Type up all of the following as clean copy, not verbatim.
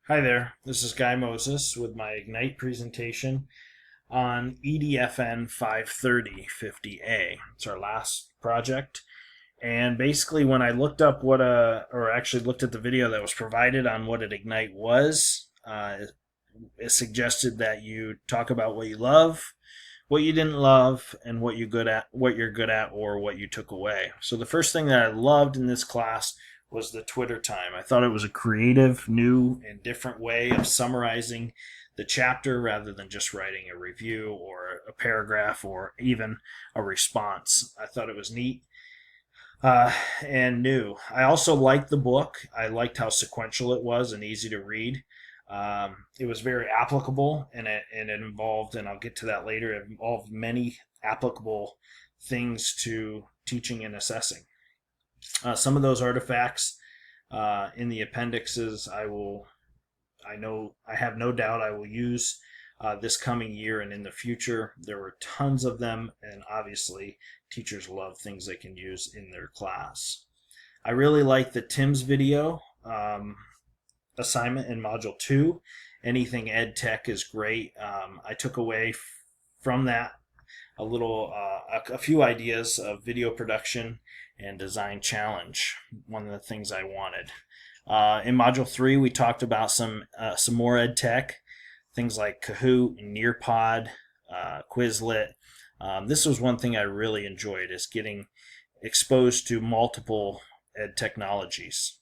Hi there, this is Guy Moses with my Ignite presentation on EDFN 53050A. It's our last project. And basically, when I looked up or actually looked at the video that was provided on what an Ignite was, it suggested that you talk about what you love, what you didn't love, and what you're good at, or what you took away. So the first thing that I loved in this class was the Twitter time. I thought it was a creative, new, and different way of summarizing the chapter rather than just writing a review or a paragraph or even a response. I thought it was neat and new. I also liked the book. I liked how sequential it was and easy to read. It was very applicable, and it involved, and I'll get to that later, it involved many applicable things to teaching and assessing. Some of those artifacts in the appendixes, I have no doubt I will use this coming year and in the future. There were tons of them, and obviously teachers love things they can use in their class. I really like the Tim's video assignment in Module 2. Anything EdTech is great. I took away from that a few ideas of video production and design challenge, one of the things I wanted. In Module 3, we talked about some more EdTech, things like Kahoot and Nearpod, Quizlet. This was one thing I really enjoyed, is getting exposed to multiple ed technologies.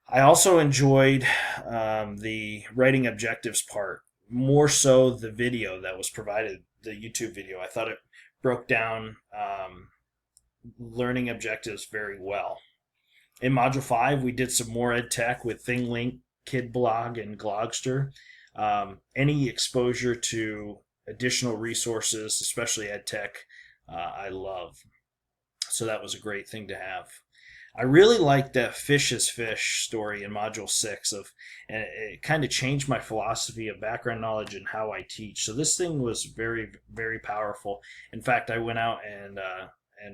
I also enjoyed the writing objectives part, more so the video that was provided, the YouTube video. I thought it broke down learning objectives very well. In Module 5, we did some more ed tech with ThingLink, KidBlog, and Glogster. Any exposure to additional resources, especially ed tech, I love. So that was a great thing to have. I really liked that Fish is Fish story in Module 6, and it kind of changed my philosophy of background knowledge and how I teach. So this thing was very, very powerful. In fact, I went out and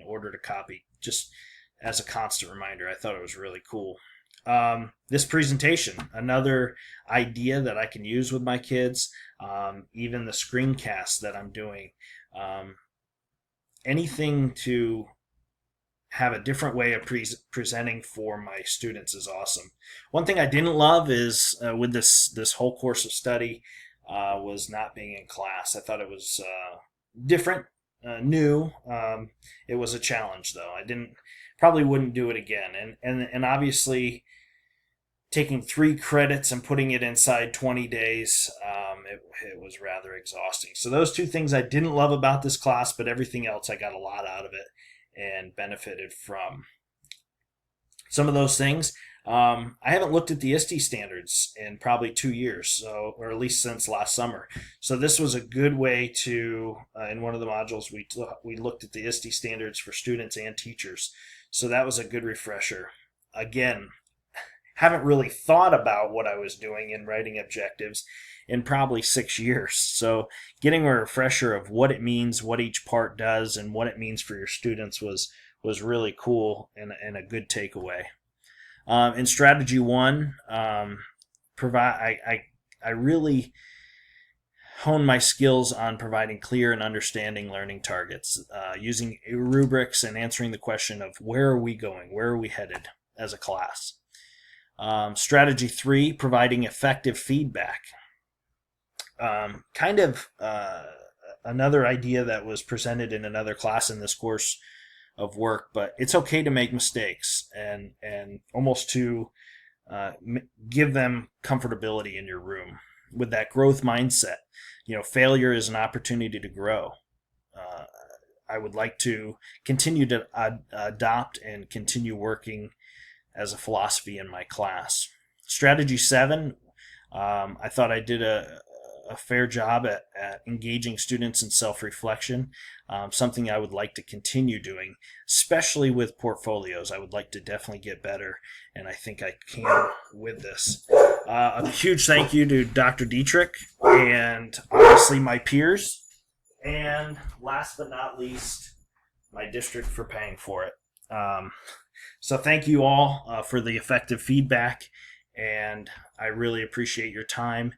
ordered a copy just as a constant reminder. I thought it was really cool. This presentation, another idea that I can use with my kids, even the screencast that I'm doing, anything to have a different way of presenting for my students is awesome. One thing I didn't love is with this whole course of study was not being in class. I thought it was different, new. It was a challenge, though. I probably wouldn't do it again. And obviously, taking 3 credits and putting it inside 20 days, it was rather exhausting. So those 2 things I didn't love about this class, but everything else I got a lot out of it and benefited from. Some of those things, I haven't looked at the ISTE standards in probably 2 years, or at least since last summer. So this was a good way to, in one of the modules, we looked at the ISTE standards for students and teachers. So that was a good refresher. Again, haven't really thought about what I was doing in writing objectives in probably 6 years. So getting a refresher of what it means, what each part does, and what it means for your students was really cool and a good takeaway. In strategy 1, I really hone my skills on providing clear and understanding learning targets, using rubrics and answering the question of where are we going, where are we headed as a class. Strategy 3, providing effective feedback. Another idea that was presented in another class in this course of work, but it's okay to make mistakes and almost to give them comfortability in your room with that growth mindset. Failure is an opportunity to grow. I would like to continue to adopt and continue working as a philosophy in my class. Strategy 7, I thought I did a fair job at engaging students in self-reflection, something I would like to continue doing, especially with portfolios. I would like to definitely get better, and I think I can with this. A huge thank you to Dr. Dietrich and obviously my peers, and last but not least, my district for paying for it. So thank you all for the effective feedback, and I really appreciate your time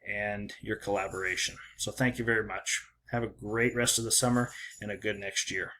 and your collaboration. So thank you very much. Have a great rest of the summer and a good next year.